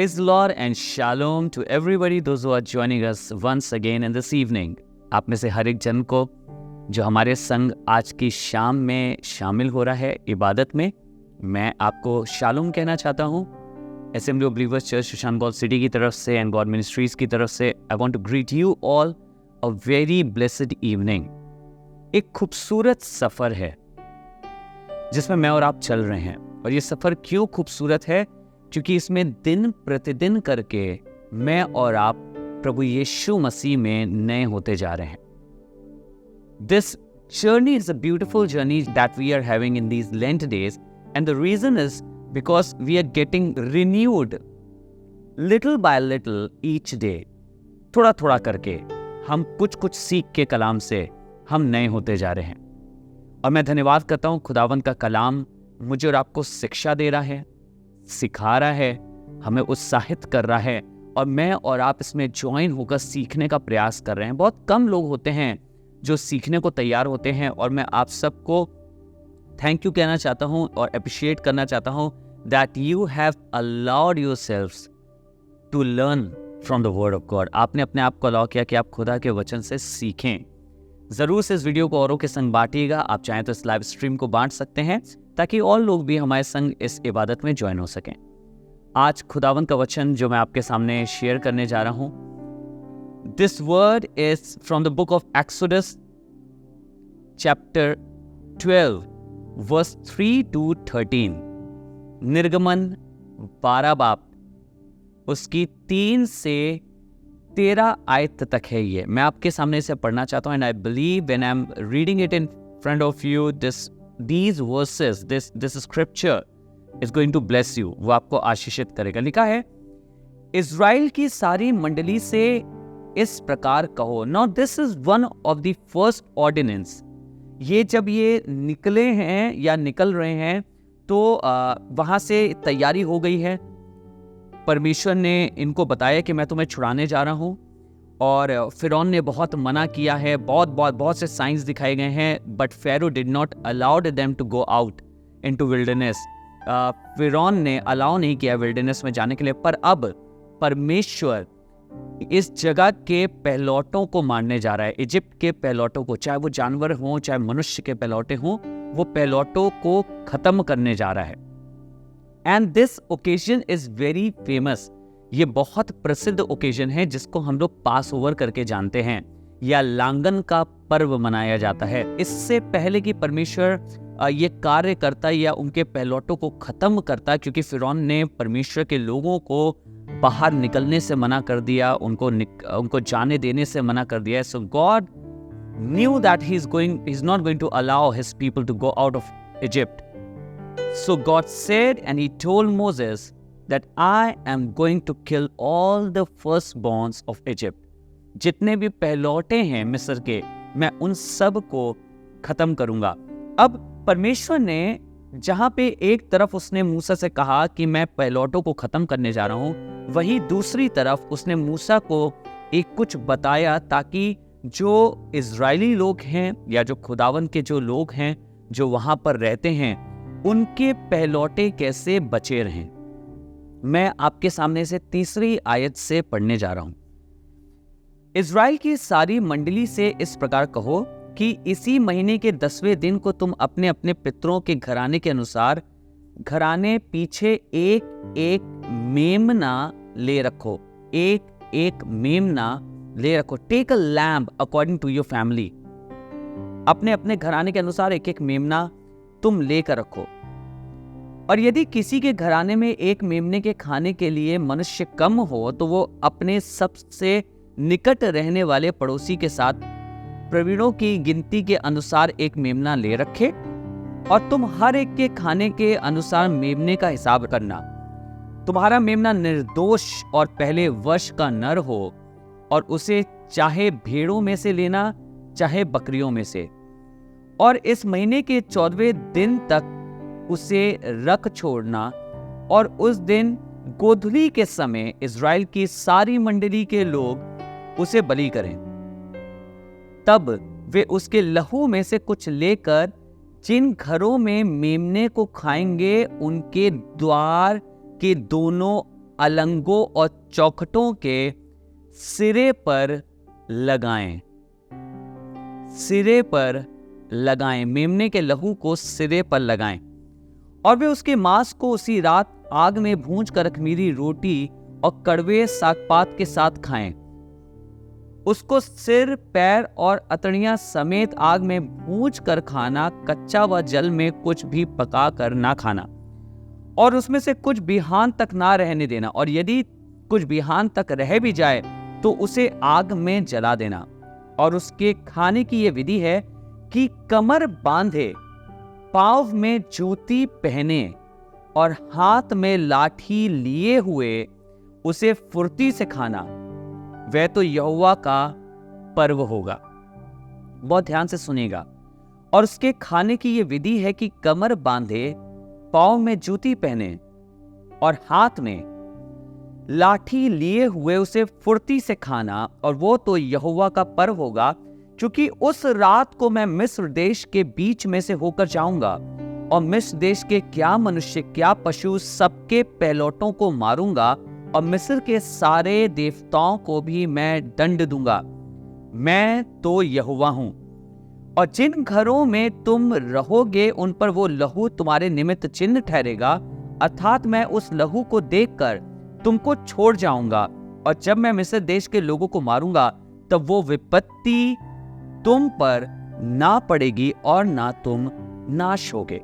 Praise the Lord and Shalom to everybody, those who are joining us once again in this evening. आप में से हर एक जन को जो हमारे संग आज की शाम में शामिल हो रहा है इबादत में, मैं आपको शालोम कहना चाहता हूँ। असेंबली ऑफ बिलीवर्स चर्च सुशानबॉल सिटी की तरफ से एंड गॉड मिनिस्ट्रीज की तरफ से I want to greet you all a very blessed evening. एक खूबसूरत सफ़र है जिसमें मैं और आप चल रहे हैं, और ये सफ़र क्यों खूबसूरत है? क्योंकि इसमें दिन प्रतिदिन करके मैं और आप प्रभु यीशु मसीह में नए होते जा रहे हैं। This journey is a beautiful journey that we are having in these Lent days, and the reason is because we are getting renewed little by little each day. थोड़ा थोड़ा करके हम कुछ कुछ सीख के कलाम से हम नए होते जा रहे हैं, और मैं धन्यवाद करता हूँ खुदावंद का कलाम मुझे और आपको शिक्षा दे रहा है, सिखा रहा है, हमें उत्साहित कर रहा है, और मैं और आप इसमें ज्वाइन होकर सीखने का प्रयास कर रहे हैं। बहुत कम लोग होते हैं जो सीखने को तैयार होते हैं, और मैं आप सबको थैंक यू कहना चाहता हूं और अप्रिशिएट करना चाहता हूं that you have allowed yourselves to learn from the word of God. आपने अपने आप को अलाउ किया कि आप खुदा के वचन से सीखें। ज़रूर से इस वीडियो को औरों के संग बांटिएगा। आप चाहें तो इस लाइव स्ट्रीम को बांट सकते हैं ताकि और लोग भी हमारे संग इस इबादत में ज्वाइन हो सकें। आज खुदावंद का वचन जो मैं आपके सामने शेयर करने जा रहा हूं, this word is from the book of Exodus chapter 12 verse 3 to 13। निर्गमन 12 बाब उसकी 3 से 13 आयत तक है। ये मैं आपके सामने इसे पढ़ना चाहता हूं, and I believe when I am reading it in front of you these verses, this scripture is going to bless you, वो आपको आशीषित करेगा। लिखा है, इज़राइल की सारी मंडली से इस प्रकार कहो। Now this is one of the first ordinance। ये जब ये निकले हैं या निकल रहे हैं तो वहाँ से तैयारी हो गई है। परमेश्वर ने इनको बताया कि मैं तुम्हें छुड़ाने जा रहा हूँ, और फिरौन ने बहुत मना किया है, बहुत से साइंस दिखाए गए हैं, but Pharaoh did not allowed them to go out into wilderness. फिरौन ने अलाउ नहीं किया विल्डरनेस में जाने के लिए। पर अब परमेश्वर इस जगह के पहलौटों को मारने जा रहा है, इजिप्ट के पहलौटों को, चाहे वो जानवर हों चाहे मनुष्य के पहलौटे हों, वो पहलौटों को खत्म करने जा रहा है। And this occasion is very famous. ये बहुत प्रसिद्ध ओकेजन है जिसको हम लोग पास ओवर करके जानते हैं, या लांगन का पर्व मनाया जाता है। इससे पहले कि परमेश्वर ये कार्य करता या उनके पहलौटों को खत्म करता, क्योंकि फिरौन ने परमेश्वर के लोगों को बाहर निकलने से मना कर दिया, उनको जाने देने से मना कर दिया। So God knew that he is not going to allow his people to go out of Egypt. So God said and he told Moses that I am going to kill all the firstborns of Egypt। जितने भी पहलौटे हैं मिस्र के, मैं उन सब को खत्म करूंगा। अब परमेश्वर ने जहां पे एक तरफ उसने मूसा से कहा कि मैं पहलौटों को खत्म करने जा रहा हूं, वहीं दूसरी तरफ उसने मूसा को एक कुछ बताया ताकि जो इजरायली लोग हैं या जो खुदावन के जो लोग हैं जो वहां पर रहते हैं, उनके पहलौटे कैसे बचे रहें। मैं आपके सामने से 3री आयत से पढ़ने जा रहा हूं। इज़राइल की सारी मंडली से इस प्रकार कहो कि इसी महीने के 10वें दिन को तुम अपने अपने पितरों के घराने के अनुसार घराने पीछे एक एक मेमना ले रखो। एक एक मेमना ले रखो। Take a lamb according to your family. अपने अपने घराने के अनुसार एक एक मेमना तुम लेकर रखो। और यदि किसी के घराने में एक मेमने के खाने के लिए मनुष्य कम हो, तो वो अपने सबसे निकट रहने वाले पड़ोसी के साथ प्रवीणों की गिनती के अनुसार एक मेमना ले रखे, और तुम हर एक के खाने के अनुसार मेमने का हिसाब करना। तुम्हारा मेमना निर्दोष और पहले वर्ष का नर हो, और उसे चाहे भेड़ों में से लेना चाहे बकरियों में से, और इस महीने के 14वें दिन तक उसे रख छोड़ना। और उस दिन गोधूली के समय इज़राइल की सारी मंडली के लोग उसे बलि करें। तब वे उसके लहू में से कुछ लेकर जिन घरों में मेमने को खाएंगे उनके द्वार के दोनों अलंगों और चौखटों के सिरे पर लगाएं। सिरे पर लगाएं, मेमने के लहू को सिरे पर लगाएं। और वे उसके मांस को उसी रात आग में भूंज कर अखमीरी रोटी और कड़वे सागपात के साथ खाएं। उसको सिर, पैर और अतड़ियां समेत आग में भूंज कर खाना, कच्चा व जल में कुछ भी पका कर ना खाना, और उसमें से कुछ बिहान तक ना रहने देना, और यदि कुछ बिहान तक रह भी जाए तो उसे आग में जला देना। और उसके खाने की यह विधि है कि कमर बांधे, पांव में जूती पहने और हाथ में लाठी लिए हुए उसे फुर्ती से खाना, वह तो यहोवा का पर्व होगा। बहुत ध्यान से सुनिएगा। और उसके खाने की यह विधि है कि कमर बांधे, पांव में जूती पहने और हाथ में लाठी लिए हुए उसे फुर्ती से खाना, और वो तो यहोवा का पर्व होगा। क्योंकि उस रात को मैं मिस्र देश के बीच में से होकर जाऊंगा, और मिस्र देश के क्या मनुष्य क्या पशु सबके पहलौठों को मारूंगा, और मिस्र के सारे देवताओं को भी मैं दंड दूंगा। मैं तो यहोवा हूं। और जिन घरों में तुम रहोगे उन पर वो लहू तुम्हारे निमित्त चिन्ह ठहरेगा, अर्थात मैं उस लहू को देखकर तुमको छोड़ जाऊंगा। और जब मैं मिस्र देश के लोगों को मारूंगा तब वो विपत्ति तुम पर ना पड़ेगी और ना तुम नाश होगे।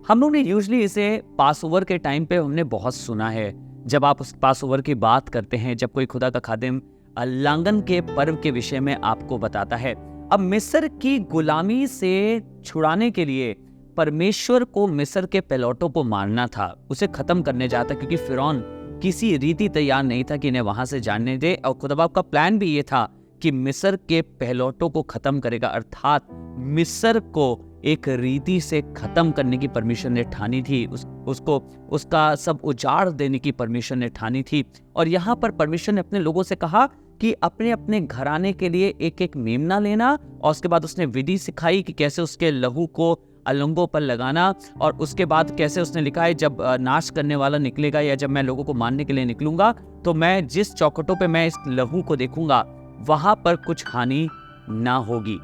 हम लोग ने यूजुअली इसे पासओवर के टाइम पे हमने बहुत सुना है। जब आप उस पासओवर की बात करते हैं, जब कोई खुदा का खादिम लांगन के पर्व के विषय में आपको बताता है। अब मिस्र की गुलामी से छुड़ाने के लिए परमेश्वर को मिस्र के पहलौठों को मारना था, उसे खत्म करने जाता, क्योंकि फिरौन किसी रीति तैयार नहीं था कि इन्हें वहां से जाने दे। और खुदा बाप का प्लान भी ये था कि मिस्र के पहलौठों को खत्म करेगा, अर्थात मिस्र को एक रीति से खत्म करने की परमिशन ने ठानी थी, उसको उसका सब उजाड़ देने की परमिशन ने ठानी थी। और यहाँ पर परमिशन ने अपने लोगों से कहा कि अपने अपने घराने के लिए एक एक मेमना लेना, और उसके बाद उसने विधि सिखाई कि कैसे उसके लहू को अलंगों पर लगाना। और उसके बाद कैसे उसने लिखा है, जब नाश करने वाला निकलेगा या जब मैं लोगों को मारने के लिए निकलूंगा तो मैं जिस चौखटों पे मैं इस लहू को देखूंगा वहां पर कुछ हानि ना होगी।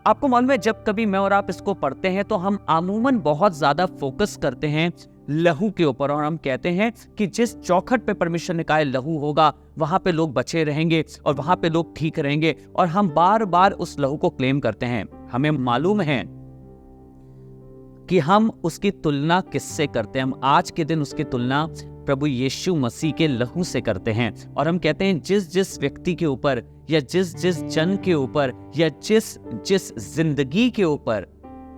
आपको मालूम है, जब कभी मैं और आप इसको पढ़ते हैं तो हम अमूमन बहुत ज्यादा फोकस करते हैं लहू के ऊपर, और हम कहते हैं कि जिस चौखट पे परमेश्वर ने कहा लहू होगा वहां पे लोग बचे रहेंगे और वहां पे लोग ठीक रहेंगे, और हम बार बार उस लहू को क्लेम करते हैं। हमें मालूम है कि हम उसकी तुलना किससे करते हैं। हम आज के दिन उसकी तुलना प्रभु यीशु मसीह के लहू से करते हैं, और हम कहते हैं जिस जिस व्यक्ति के ऊपर या जिस जिस जन के ऊपर या जिस जिस जिंदगी के ऊपर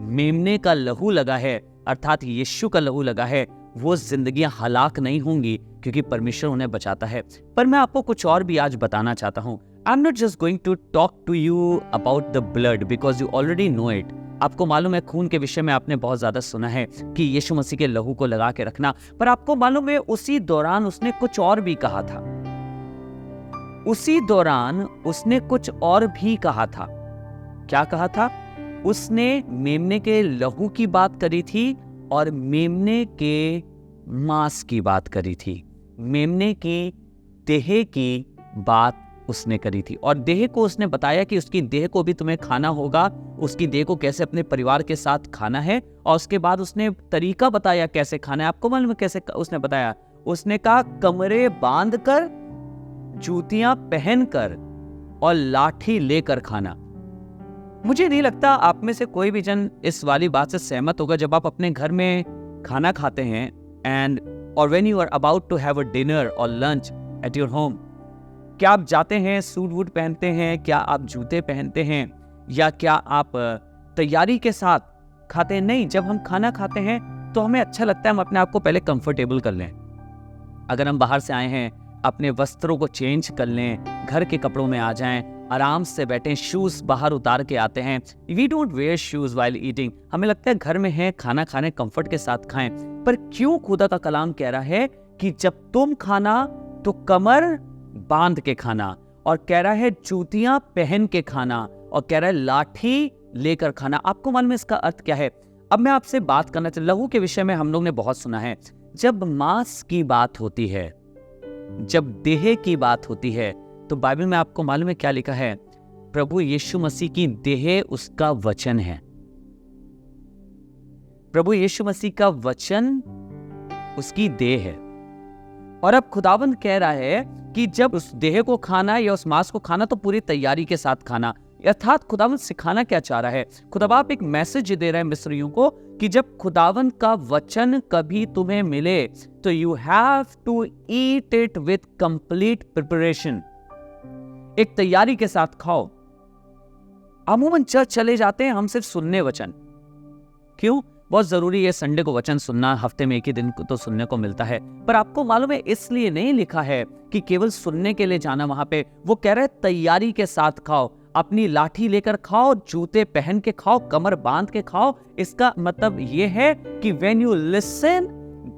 मेमने का लहू लगा है, अर्थात यीशु का लहू लगा है, वो जिंदगियां हलाक नहीं होंगी, क्योंकि परमेश्वर उन्हें बचाता है। पर मैं आपको कुछ और भी आज बताना चाहता हूं। I am not just going to talk to you about the blood, because you already know it. आपको मालूम है खून के विषय में आपने बहुत ज्यादा सुना है कि यीशु मसीह के लहू को लगा के रखना, पर आपको मालूम है उसी दौरान उसने कुछ और भी कहा था। उसी दौरान उसने कुछ और भी कहा था। क्या कहा था? उसने मेमने के लहू की बात करी थी और मेमने के मांस की बात करी थी। मेमने की देह की बात उसने करी थी, और देह को उसने बताया कि उसकी देह को भी तुम्हें खाना होगा, उसकी देह को कैसे अपने परिवार के साथ खाना है। और उसके बाद उसने तरीका बताया कैसे खाना है। आपको मालूम है कैसे उसने बताया? उसने कहा कमरे बांधकर, जूतियां पहनकर और लाठी लेकर खाना। मुझे नहीं लगता आप में से कोई भी जन इस वाली बात से सहमत होगा। जब आप अपने घर में खाना खाते हैं एंड और when you are about to have a dinner और लंच एट योर होम, क्या आप जाते हैं, सूट वूट पहनते हैं, क्या आप जूते पहनते हैं, या क्या आप तैयारी के साथ खाते हैं? नहीं, जब हम खाना खाते हैं तो हमें अच्छा लगता है हम अपने आप को पहले कंफर्टेबल कर लें। अगर हम बाहर से आए हैं, अपने वस्त्रों को चेंज कर लें, घर के कपड़ों में आ जाएं, आराम से बैठें, शूज बाहर उतार के आते हैं। We don't wear shoes while eating. हमें लगता है घर में है, खाना खाने कंफर्ट के साथ खाएं। पर क्यों खुदा का कलाम कह रहा है कि जब तुम खाना तो कमर बांध के खाना, और कह रहा है जूतियां पहन के खाना, और कह रहा है लाठी लेकर खाना? आपको मालूम है इसका अर्थ क्या है? अब मैं आपसे बात करना चाहिए। लहू के विषय में हम लोग ने बहुत सुना है जब मांस की बात होती है, जब देह की बात होती है, तो बाइबल में आपको मालूम है क्या लिखा है? प्रभु यीशु मसीह की देह उसका वचन है। प्रभु यीशु मसीह का वचन उसकी देह है। और अब खुदावंद कह रहा है कि जब उस देह को खाना या उस मांस को खाना तो पूरी तैयारी के साथ खाना। अर्थात खुदावंद सिखाना क्या चाह रहा है? खुदाबाप एक मैसेज दे रहा है मिस्रियों को कि जब खुदावंद का वचन कभी तुम्हें मिले तो you have to eat it with complete preparation. एक तैयारी के साथ खाओ। अमूमन चर्च चले जाते हैं हम सिर्फ सुनने वचन। क्यों? बहुत जरूरी है संडे को वचन सुनना, हफ्ते में एक ही दिन तो सुनने को मिलता है, पर आपको मालूम है इसलिए नहीं लिखा है कि केवल सुनने के लिए जाना वहां पे। वो कह रहे तैयारी के साथ खाओ, अपनी लाठी लेकर खाओ, जूते पहन के खाओ, कमर बांध के खाओ। इसका मतलब ये है कि when you listen,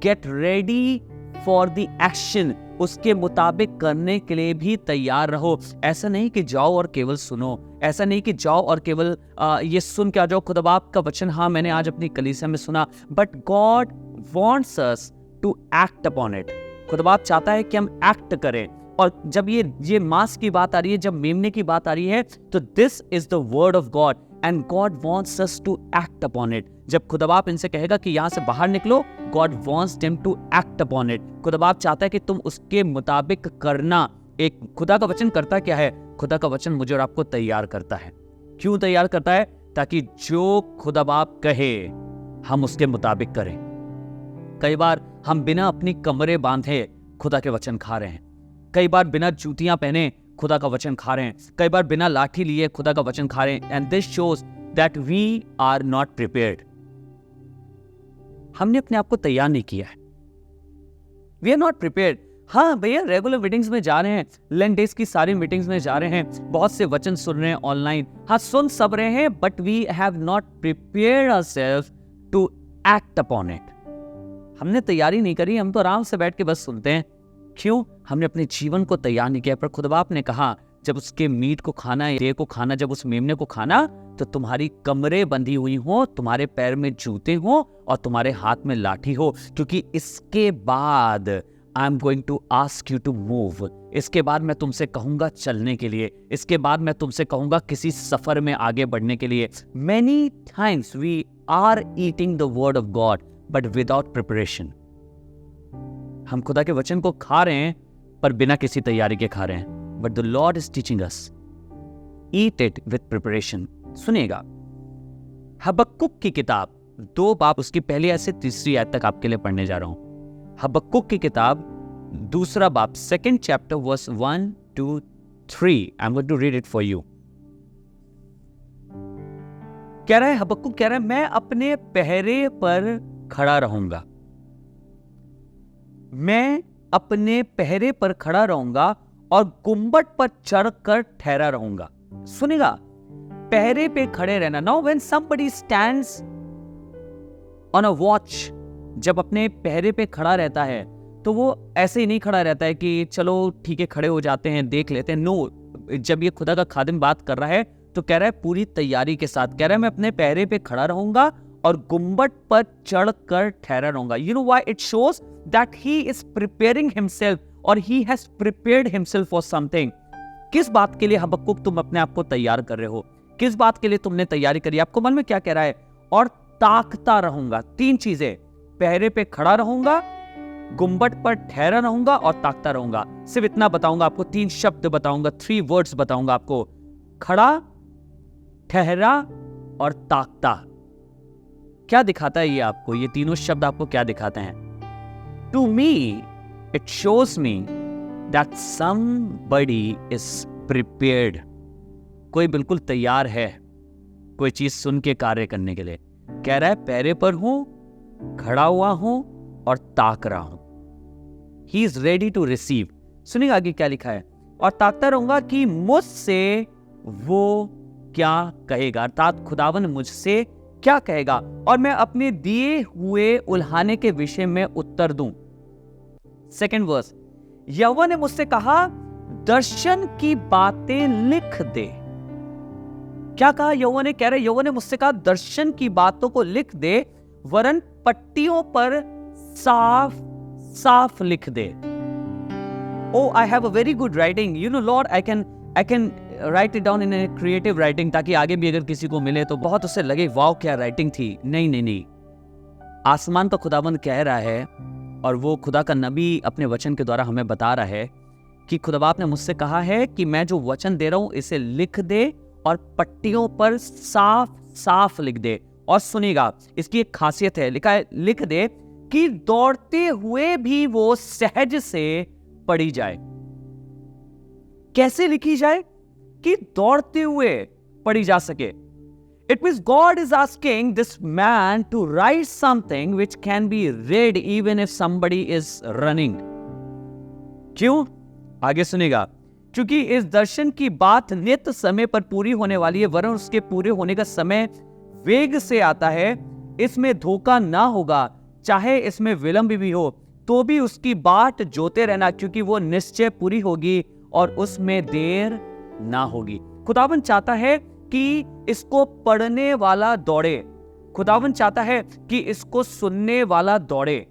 get ready for the action. उसके मुताबिक करने के लिए भी तैयार रहो। ऐसा नहीं कि जाओ और केवल सुनो, ऐसा नहीं कि जाओ और केवल ये सुन के आ जाओ खुदाबाप का वचन। हाँ, मैंने आज अपनी कलीसिया में सुना, but God wants us to act upon it. खुदाबाप चाहता है कि हम एक्ट करें। और जब ये मांस की बात आ रही है, जब मेमने की बात आ रही है, तो this is the word of God and God wants us to act upon it. जब खुदाबाप इनसे कहेगा कि यहां से बाहर निकलो, God wants them to act upon it. खुदाबाप चाहता है कि तुम उसके मुताबिक करना। एक खुदा का वचन करता क्या है? खुदा का वचन मुझे और आपको तैयार करता है। क्यों तैयार करता है? ताकि जो खुदाबाप कहे हम उसके मुताबिक करें। कई बार हम बिना अपनी कमरे बांधे खुदा के वचन खा रहे हैं। कई बार बिना जूतियां पहने खुदा का वचन खा रहे हैं। कई बार बिना लाठी लिए खुदा का वचन खा रहे हैं। And this shows that we are not prepared. हमने अपने आप को तैयार नहीं किया है। We are not prepared. हाँ भैया, रेगुलर मीटिंग्स में जा रहे हैं, लेंट डेज की सारी मीटिंग्स में जा रहे हैं, बहुत से वचन सुन रहे हैं ऑनलाइन। हाँ, सुन सब रहे हैं, but we have not prepared ourselves to act upon it. हमने तैयारी नहीं करी, हम तो आराम से बैठ के बस सुनते हैं। क्यों? हमने अपने जीवन को तैयार नहीं किया। पर खुदाबाप ने कहा जब उसके मीट को खाना, देह को खाना, जब उस मेमने को खाना, तो तुम्हारी कमरें बंधी हुई हो, तुम्हारे पैर में जूते हो और तुम्हारे हाथ में लाठी हो, क्योंकि इसके बाद I am going to ask you to move. इसके बाद मैं तुमसे कहूंगा चलने के लिए। इसके बाद मैं तुमसे कहूंगा किसी सफर में आगे बढ़ने के लिए। Many times we are eating the word of God but without preparation. हम खुदा के वचन को खा रहे हैं पर बिना किसी तैयारी के खा रहे हैं। But the Lord is teaching us, eat it with preparation. सुनिएगा, हबक्कुक की किताब 2 बाब उसकी पहली आयत से 3री आयत तक आपके लिए पढ़ने जा रहा हूं। हबक्कुक की किताब 2 बाब 2nd chapter verse 1 to 3। I am going to read it for you. कह रहा है, हबक्कुक कह रहा है, मैं अपने पहरे पर खड़ा रहूंगा। मैं अपने पहरे पर खड़ा रहूंगा और गुंबद पर चढ़कर ठहरा रहूंगा। सुनेगा, पहरे पे खड़े रहना। Now when somebody stands on a watch, जब अपने पहरे पे खड़ा रहता है तो वो ऐसे ही नहीं खड़ा रहता है कि चलो ठीक है खड़े हो जाते हैं, देख लेते हैं। नो, जब ये खुदा का खादिम बात कर रहा है तो कह रहा है पूरी तैयारी के साथ। कह रहा है मैं अपने पहरे पे खड़ा रहूंगा और गुंबद पर चढ़कर ठहरा रहूंगा। You know why? It shows that he is preparing himself और he has prepared himself for something. किस बात के लिए हबक्कुक तुम अपने आप को तैयार कर रहे हो? किस बात के लिए तुमने तैयारी करी? आपको मन में क्या कह रहा है? और ताकता रहूंगा। 3 चीजें, पहरे पे खड़ा रहूंगा, गुंबद पर ठहरा रहूंगा और ताकता रहूंगा। सिर्फ इतना बताऊंगा आपको, 3 शब्द बताऊंगा, 3 वर्ड्स बताऊंगा आपको। खड़ा, ठहरा और ताकता। क्या दिखाता है ये आपको? ये तीनों शब्द आपको क्या दिखाते हैं? To me it shows me that somebody is prepared. कोई बिल्कुल तैयार है कोई चीज सुन के कार्य करने के लिए। कह रहा है पैरे पर हूं, खड़ा हुआ हूं और ताक रहा हूं। He is ready to receive. सुनिए आगे क्या लिखा है, और ताकता रहूंगा कि मुझसे वो क्या कहेगा, अर्थात खुदावन मुझसे क्या कहेगा और मैं अपने दिए हुए उल्हाने के विषय में उत्तर दूं। 2nd वर्स, यहोवा ने मुझसे कहा दर्शन की बातें लिख दे। क्या कहा यहोवा ने? कह रहे यहोवा ने मुझसे कहा दर्शन की बातों को लिख दे, वरन पट्टियों पर साफ साफ लिख दे। Oh I have a very good writing, you know Lord, I can write it down in a creative writing, ताकि आगे भी अगर किसी को मिले तो बहुत उससे लगे वाओ क्या राइटिंग थी। नहीं नहीं नहीं, आसमान का खुदाबंद कह रहा है और वो खुदा का नबी अपने वचन के द्वारा हमें बता रहा है कि खुदाबाप ने मुझसे कहा है कि मैं जो वचन दे रहा हूं इसे लिख दे और पट्टियों पर साफ साफ लिख दे। और सुनिएगा, इसकी एक खासियत है, लिखा है लिख दे कि दौड़ते हुए भी वो सहज से पढ़ी जाए। कैसे लिखी जाए? कि दौड़ते हुए पढ़ी जा सके। It means God is asking this man to write something which can be read even if somebody is running. क्यों? आगे सुनेगा, क्योंकि इस दर्शन की बात नित्य समय पर पूरी होने वाली है, वरन उसके पूरे होने का समय वेग से आता है। इसमें धोखा ना होगा, चाहे इसमें विलंब भी हो तो भी उसकी बाट जोते रहना, क्योंकि वो निश्चय पूरी होगी और उसमें देर ना होगी। खुदावन चाहता है कि इसको पढ़ने वाला दौड़े, खुदावन चाहता है कि इसको सुनने वाला दौड़े।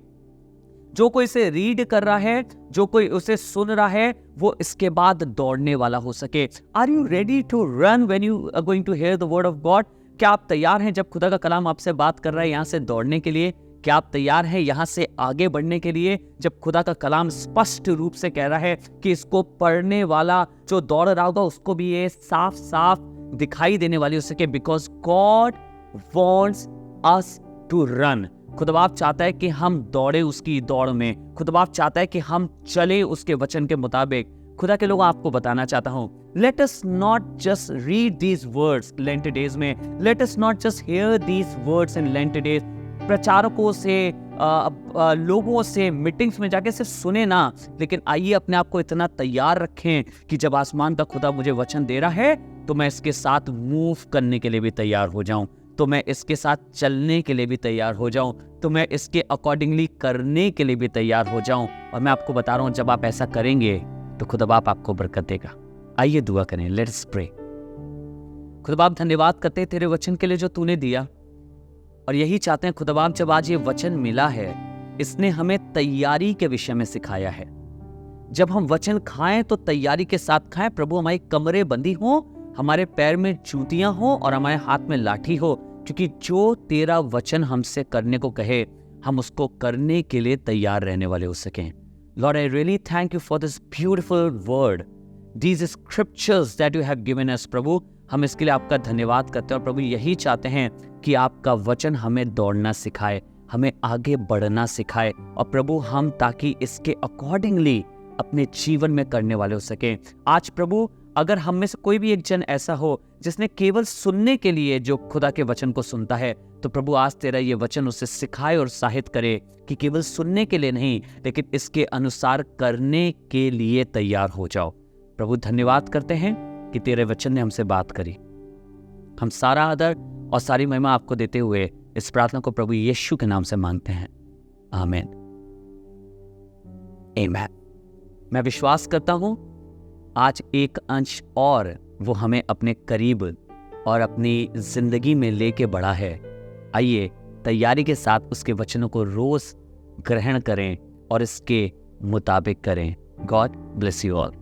जो कोई इसे रीड कर रहा है, जो कोई उसे सुन रहा है, वो इसके बाद दौड़ने वाला हो सके। Are you ready to run when you are going to hear the word of God? क्या आप तैयार हैं जब खुदा का कलाम आपसे बात कर रहा है यहां से दौड़ने के लिए? क्या आप तैयार हैं यहां से आगे बढ़ने के लिए, जब खुदा का कलाम स्पष्ट रूप से कह रहा है कि इसको पढ़ने वाला जो दौड़ रहा होगा उसको भी ये साफ साफ दिखाई देने वाली हो सके? Because God wants us to run. खुदाबाप चाहता है कि हम दौड़े उसकी दौड़ में। खुदाबाप चाहता है कि हम चले उसके वचन के मुताबिक। खुदा के लोग, आपको बताना चाहता हूं, let us not just read these words Lent days में, let us not just hear these words in Lent days. प्रचारकों से लोगों से मीटिंग्स में जाके सिर्फ सुने ना, लेकिन आइए अपने आप को इतना तैयार रखें कि जब आसमान का खुदा मुझे वचन दे रहा है तो मैं इसके साथ मूव करने के लिए भी तैयार हो जाऊं, तो मैं इसके साथ चलने के लिए भी तैयार हो जाऊं, तो मैं इसके अकॉर्डिंगली करने के लिए भी तैयार हो जाऊं। और मैं आपको बता रहा हूं, जब आप ऐसा करेंगे तो खुदाबाप आपको बरकत देगा। आइए दुआ करें, लेट्स प्रे। खुदाबाप, धन्यवाद करते हैं तेरे वचन के लिए जो तूने दिया, और यही चाहते हैं खुदाबाप, जब आज ये वचन मिला है इसने हमें तैयारी के विषय में सिखाया है। जब हम वचन खाएं तो तैयारी के साथ खाएं। प्रभु, हमारी कमरे बंदी हो, हमारे पैर में जूतियां हो और हमारे हाथ में लाठी हो, क्योंकि जो तेरा वचन हमसे करने को कहे हम उसको करने के लिए तैयार रहने वाले हो सकें। Lord, I really thank you for this beautiful word, these scriptures that you have given us. प्रभु, हम इसके लिए आपका धन्यवाद करते हैं। और प्रभु, यही चाहते हैं कि आपका वचन हमें दौड़ना सिखाए, हमें आगे बढ़ना सिखाए, और प्रभु हम ताकि इसके अकॉर्डिंगली अपने जीवन में करने वाले हो सके। आज प्रभु, अगर हम में से कोई भी एक जन ऐसा हो जिसने केवल सुनने के लिए जो खुदा के वचन को सुनता है, तो प्रभु आज तेरा ये वचन उसे सिखाए और उत्साहित करे कि केवल सुनने के लिए नहीं, लेकिन इसके अनुसार करने के लिए तैयार हो जाओ। प्रभु, धन्यवाद करते हैं कि तेरे वचन ने हमसे बात करी। हम सारा आदर और सारी महिमा आपको देते हुए इस प्रार्थना को प्रभु यीशु के नाम से मांगते हैं, आमीन, आमीन। मैं विश्वास करता हूं आज एक अंश और वो हमें अपने करीब और अपनी जिंदगी में लेके बढ़ा है। आइए तैयारी के साथ उसके वचनों को रोज ग्रहण करें और इसके मुताबिक करें। God bless you all.